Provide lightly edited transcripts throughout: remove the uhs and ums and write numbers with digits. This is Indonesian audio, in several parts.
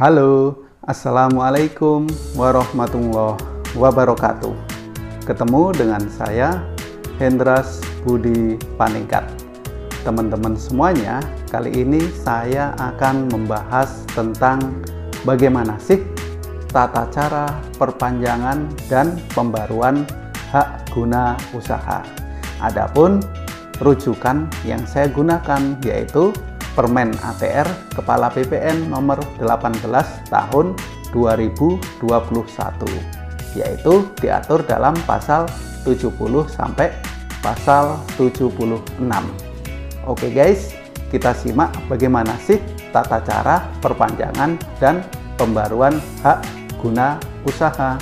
Halo, Assalamualaikum warahmatullahi wabarakatuh. Ketemu dengan saya, Hendras Budi Paningkat. Teman-teman semuanya, kali ini saya akan membahas tentang bagaimana sih tata cara perpanjangan dan pembaruan hak guna usaha. Adapun rujukan yang saya gunakan yaitu Permen ATR Kepala BPN nomor 18 tahun 2021, yaitu diatur dalam pasal 70 sampai pasal 76. Oke guys, kita simak bagaimana sih tata cara perpanjangan dan pembaruan hak guna usaha.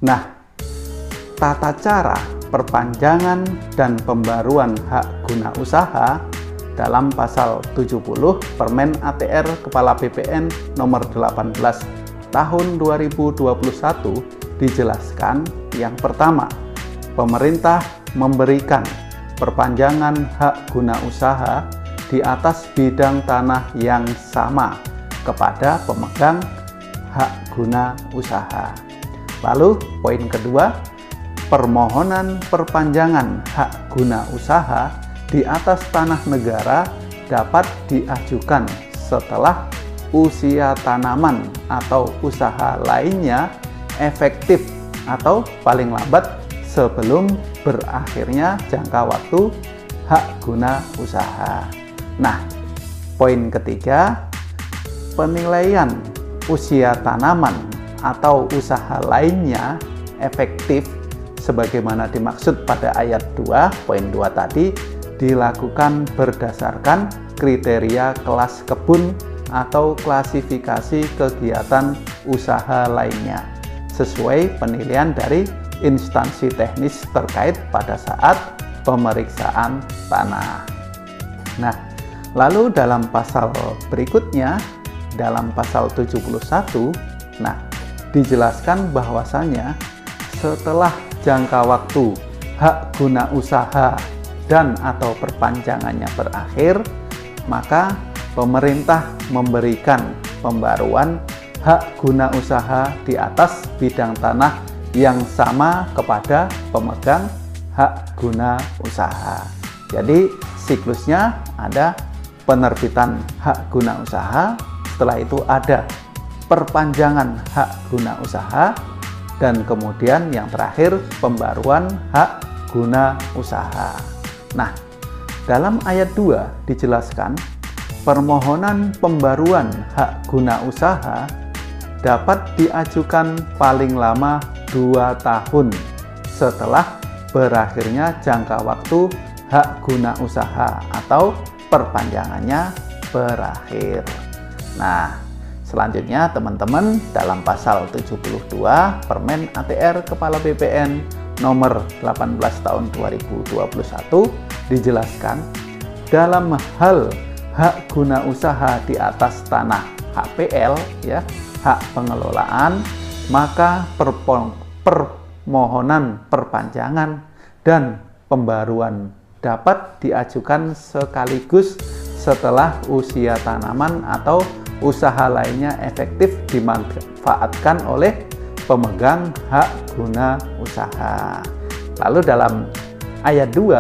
Nah, tata cara perpanjangan dan pembaruan hak guna usaha dalam pasal 70 Permen ATR Kepala BPN nomor 18 tahun 2021 dijelaskan yang pertama, pemerintah memberikan perpanjangan hak guna usaha di atas bidang tanah yang sama kepada pemegang hak guna usaha. Lalu poin kedua, permohonan perpanjangan hak guna usaha di atas tanah negara dapat diajukan setelah usia tanaman atau usaha lainnya efektif atau paling lambat sebelum berakhirnya jangka waktu hak guna usaha. Nah, poin ketiga, penilaian usia tanaman atau usaha lainnya efektif sebagaimana dimaksud pada ayat 2 poin 2 tadi dilakukan berdasarkan kriteria kelas kebun atau klasifikasi kegiatan usaha lainnya sesuai penilaian dari instansi teknis terkait pada saat pemeriksaan tanah. Nah, lalu dalam pasal berikutnya, dalam pasal 71, nah, dijelaskan bahwasanya setelah jangka waktu hak guna usaha dan atau perpanjangannya berakhir, maka pemerintah memberikan pembaruan hak guna usaha di atas bidang tanah yang sama kepada pemegang hak guna usaha. Jadi siklusnya ada penerbitan hak guna usaha, setelah itu ada perpanjangan hak guna usaha, dan kemudian yang terakhir pembaruan hak guna usaha. Nah, dalam ayat 2 dijelaskan permohonan pembaruan hak guna usaha dapat diajukan paling lama 2 tahun setelah berakhirnya jangka waktu hak guna usaha atau perpanjangannya berakhir. Nah, selanjutnya teman-teman, dalam pasal 72 Permen ATR Kepala BPN nomor 18 tahun 2021 dijelaskan dalam hal hak guna usaha di atas tanah HPL ya, hak pengelolaan, maka permohonan perpanjangan dan pembaruan dapat diajukan sekaligus setelah usia tanaman atau usaha lainnya efektif dimanfaatkan oleh pemegang hak guna usaha. Lalu dalam ayat 2,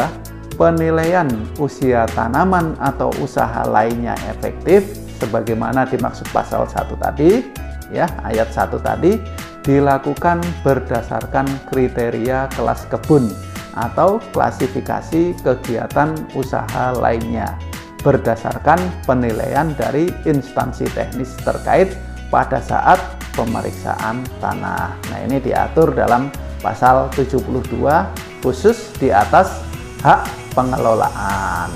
penilaian usia tanaman atau usaha lainnya efektif sebagaimana dimaksud pasal 1 tadi, ya, ayat 1 tadi dilakukan berdasarkan kriteria kelas kebun atau klasifikasi kegiatan usaha lainnya berdasarkan penilaian dari instansi teknis terkait pada saat pemeriksaan tanah. Nah, ini diatur dalam pasal 72 khusus di atas hak pengelolaan.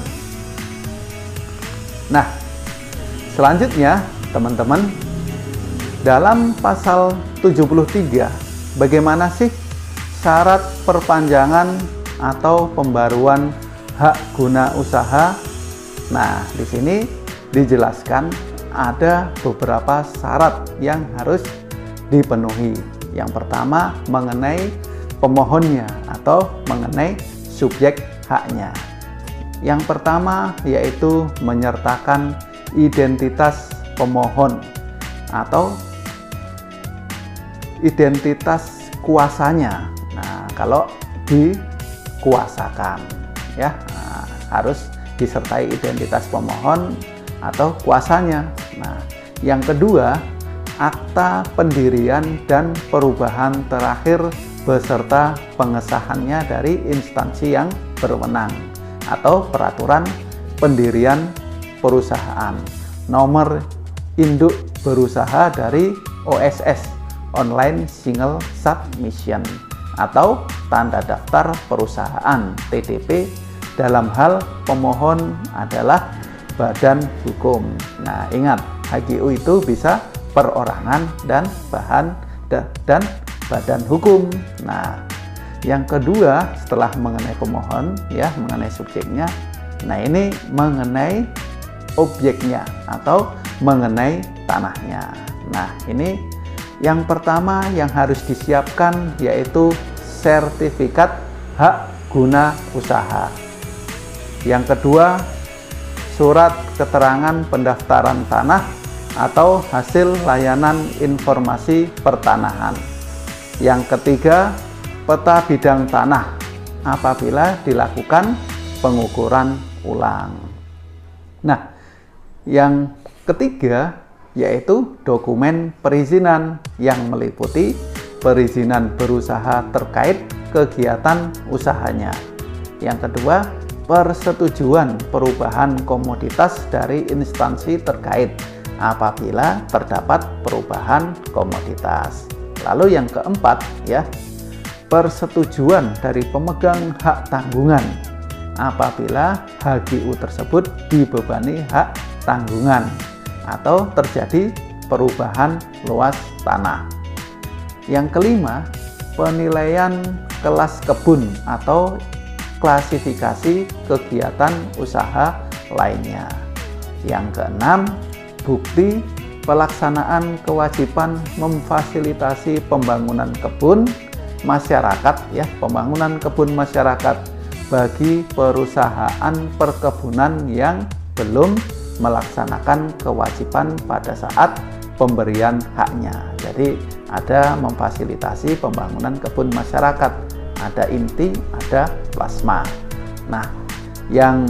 Nah, selanjutnya teman-teman, dalam pasal 73 bagaimana sih syarat perpanjangan atau pembaruan hak guna usaha? Nah, di sini dijelaskan ada beberapa syarat yang harus dipenuhi. Yang pertama mengenai pemohonnya atau mengenai subjek haknya. Yang pertama yaitu menyertakan identitas pemohon atau identitas kuasanya. Nah, kalau dikuasakan ya, harus disertai identitas pemohon atau kuasanya. Nah, yang kedua, akta pendirian dan perubahan terakhir beserta pengesahannya dari instansi yang berwenang atau peraturan pendirian perusahaan, nomor induk berusaha dari OSS (Online Single Submission) atau tanda daftar perusahaan TDP dalam hal pemohon adalah badan hukum. Nah, ingat, HGU itu bisa perorangan dan badan hukum. Nah, yang kedua setelah mengenai pemohon ya, mengenai subjeknya. Nah, ini mengenai objeknya atau mengenai tanahnya. Nah, ini yang pertama yang harus disiapkan yaitu sertifikat hak guna usaha. Yang kedua, surat keterangan pendaftaran tanah atau hasil layanan informasi pertanahan. Yang ketiga, peta bidang tanah apabila dilakukan pengukuran ulang. Nah, yang ketiga yaitu dokumen perizinan yang meliputi perizinan berusaha terkait kegiatan usahanya. Yang kedua, persetujuan perubahan komoditas dari instansi terkait apabila terdapat perubahan komoditas. Lalu yang keempat ya, persetujuan dari pemegang hak tanggungan apabila HGU tersebut dibebani hak tanggungan atau terjadi perubahan luas tanah. Yang kelima, penilaian kelas kebun atau klasifikasi kegiatan usaha lainnya. Yang keenam, bukti pelaksanaan kewajiban memfasilitasi pembangunan kebun masyarakat ya, pembangunan kebun masyarakat bagi perusahaan perkebunan yang belum melaksanakan kewajiban pada saat pemberian haknya. Jadi ada memfasilitasi pembangunan kebun masyarakat, ada inti, ada plasma. Nah, yang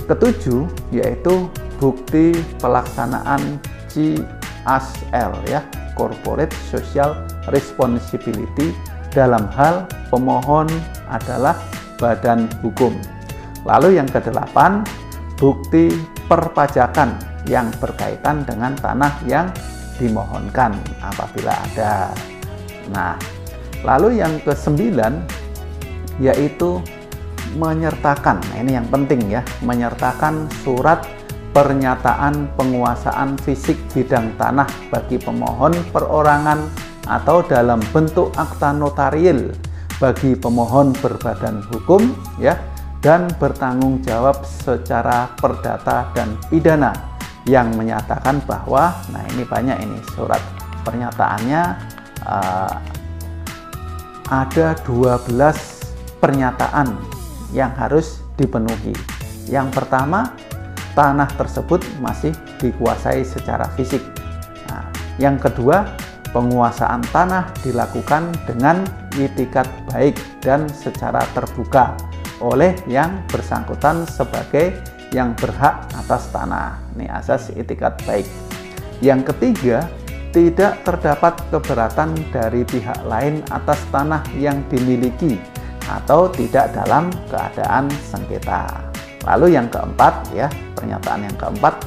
ketujuh yaitu bukti pelaksanaan CSR ya, Corporate Social Responsibility dalam hal pemohon adalah badan hukum. Lalu yang kedelapan, bukti perpajakan yang berkaitan dengan tanah yang dimohonkan apabila ada. Nah, lalu yang kesembilan yaitu menyertakan, nah ini yang penting ya, menyertakan surat pernyataan penguasaan fisik bidang tanah bagi pemohon perorangan atau dalam bentuk akta notarial bagi pemohon berbadan hukum ya, dan bertanggung jawab secara perdata dan pidana yang menyatakan bahwa, nah ini banyak ini surat pernyataannya, ada 12 pernyataan yang harus dipenuhi. Yang pertama, tanah tersebut masih dikuasai secara fisik. Nah, yang kedua, penguasaan tanah dilakukan dengan itikat baik dan secara terbuka oleh yang bersangkutan sebagai yang berhak atas tanah. Ini asas itikat baik. Yang ketiga, tidak terdapat keberatan dari pihak lain atas tanah yang dimiliki atau tidak dalam keadaan sengketa. Lalu yang keempat ya, pernyataan yang keempat,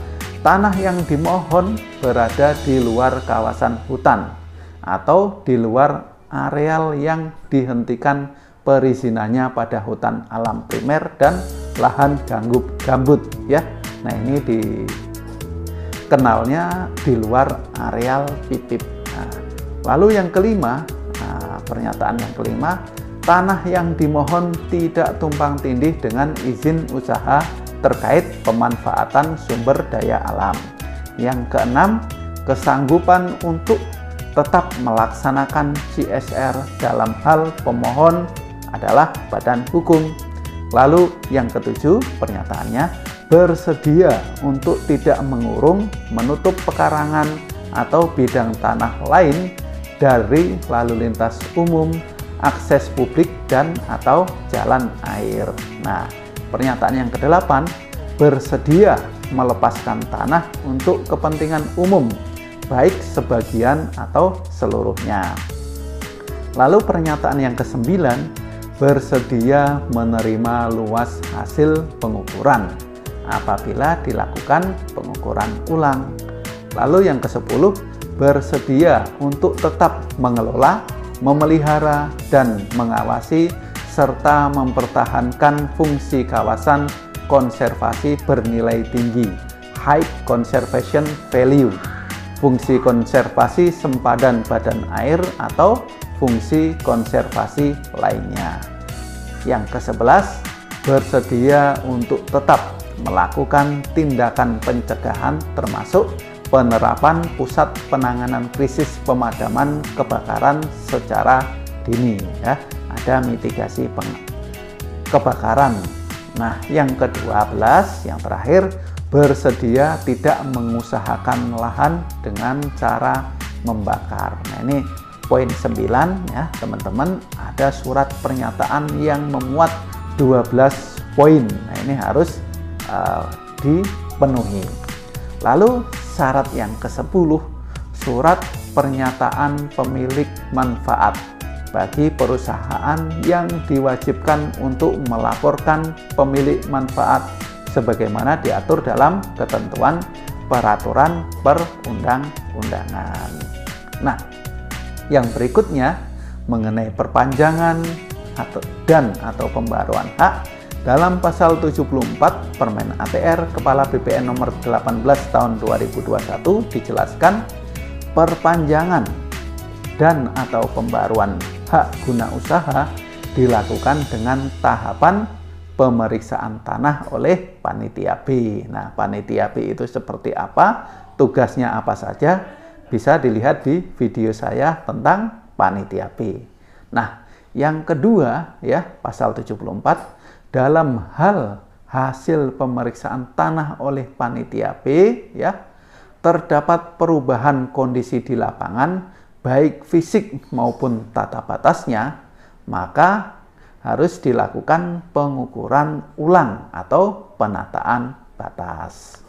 tanah yang dimohon berada di luar kawasan hutan atau di luar areal yang dihentikan perizinannya pada hutan alam primer dan lahan gambut ya. Nah, ini dikenalnya di luar areal PIPIP. Nah, lalu yang kelima, pernyataan yang kelima, tanah yang dimohon tidak tumpang tindih dengan izin usaha terkait pemanfaatan sumber daya alam. Yang keenam, kesanggupan untuk tetap melaksanakan CSR dalam hal pemohon adalah badan hukum. Lalu yang ketujuh, pernyataannya bersedia untuk tidak mengurung, menutup pekarangan atau bidang tanah lain dari lalu lintas umum, akses publik, dan atau jalan air. Nah, pernyataan yang kedelapan, bersedia melepaskan tanah untuk kepentingan umum, baik sebagian atau seluruhnya. Lalu pernyataan yang kesembilan, bersedia menerima luas hasil pengukuran apabila dilakukan pengukuran ulang. Lalu yang ke-10, bersedia untuk tetap mengelola, memelihara, dan mengawasi serta mempertahankan fungsi kawasan konservasi bernilai tinggi, high conservation value, fungsi konservasi sempadan badan air atau fungsi konservasi lainnya. Yang ke-11, bersedia untuk tetap melakukan tindakan pencegahan termasuk penerapan pusat penanganan krisis pemadaman kebakaran secara dini, ya. Ada mitigasi kebakaran. Nah, yang ke-12, yang terakhir, bersedia tidak mengusahakan lahan dengan cara membakar. Nah, ini poin 9 ya, teman-teman, ada surat pernyataan yang memuat 12 poin. Nah, ini harus dipenuhi. Lalu syarat yang ke-10, surat pernyataan pemilik manfaat bagi perusahaan yang diwajibkan untuk melaporkan pemilik manfaat sebagaimana diatur dalam ketentuan peraturan perundang-undangan. Nah, yang berikutnya mengenai perpanjangan atau pembaruan hak dalam pasal 74 Permen ATR Kepala BPN nomor 18 tahun 2021 dijelaskan perpanjangan dan atau pembaruan hak guna usaha dilakukan dengan tahapan pemeriksaan tanah oleh panitia B. Nah, panitia B itu seperti apa? Tugasnya apa saja? Bisa dilihat di video saya tentang panitia B. Nah, yang kedua ya, pasal 74 dalam hal hasil pemeriksaan tanah oleh panitia B ya, terdapat perubahan kondisi di lapangan baik fisik maupun tata batasnya, maka harus dilakukan pengukuran ulang atau penataan batas.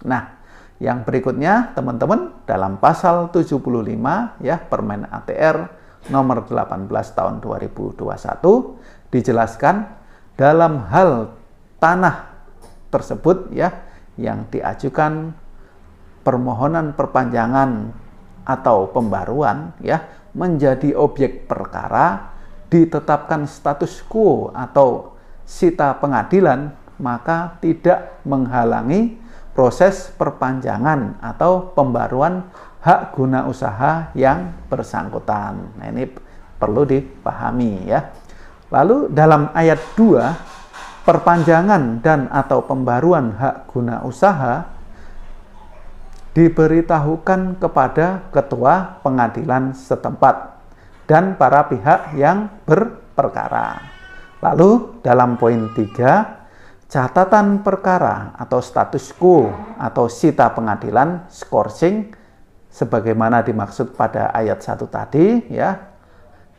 Nah, yang berikutnya teman-teman, dalam pasal 75 ya Permen ATR nomor 18 tahun 2021 dijelaskan dalam hal tanah tersebut ya yang diajukan permohonan perpanjangan atau pembaruan ya menjadi objek perkara, ditetapkan status quo atau sita pengadilan, maka tidak menghalangi proses perpanjangan atau pembaruan hak guna usaha yang bersangkutan. Nah, ini perlu dipahami ya. Lalu dalam ayat 2, perpanjangan dan atau pembaruan hak guna usaha diberitahukan kepada ketua pengadilan setempat dan para pihak yang berperkara. Lalu dalam poin 3, catatan perkara atau status quo atau sita pengadilan scourging sebagaimana dimaksud pada ayat 1 tadi ya,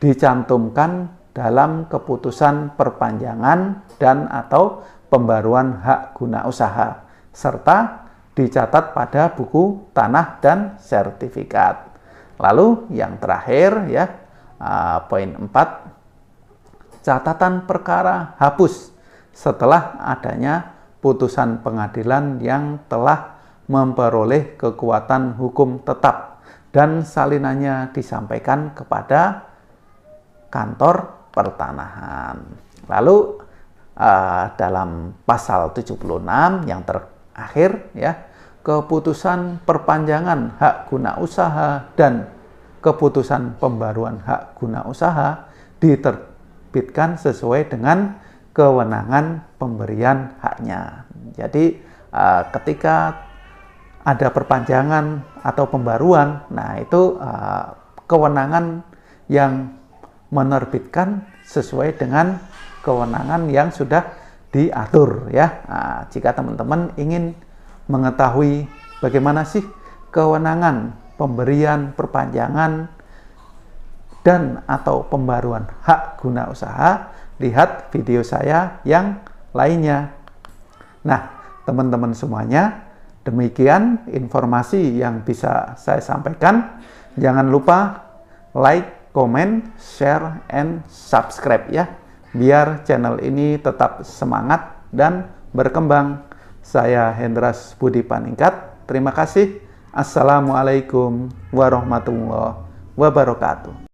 dicantumkan dalam keputusan perpanjangan dan atau pembaruan hak guna usaha serta dicatat pada buku tanah dan sertifikat. Lalu yang terakhir ya, poin 4, catatan perkara hapus setelah adanya putusan pengadilan yang telah memperoleh kekuatan hukum tetap dan salinannya disampaikan kepada kantor pertanahan. Lalu dalam pasal 76 yang terakhir ya, keputusan perpanjangan hak guna usaha dan keputusan pembaruan hak guna usaha diterbitkan sesuai dengan kewenangan pemberian haknya. Jadi ketika ada perpanjangan atau pembaruan, nah itu kewenangan yang menerbitkan sesuai dengan kewenangan yang sudah diatur ya. Nah, jika teman-teman ingin mengetahui bagaimana sih kewenangan pemberian perpanjangan dan atau pembaruan hak guna usaha, lihat video saya yang lainnya. Nah, teman-teman semuanya, demikian informasi yang bisa saya sampaikan. Jangan lupa like, comment, share, and subscribe ya, biar channel ini tetap semangat dan berkembang. Saya Hendras Budi Paningkat. Terima kasih. Assalamualaikum warahmatullahi wabarakatuh.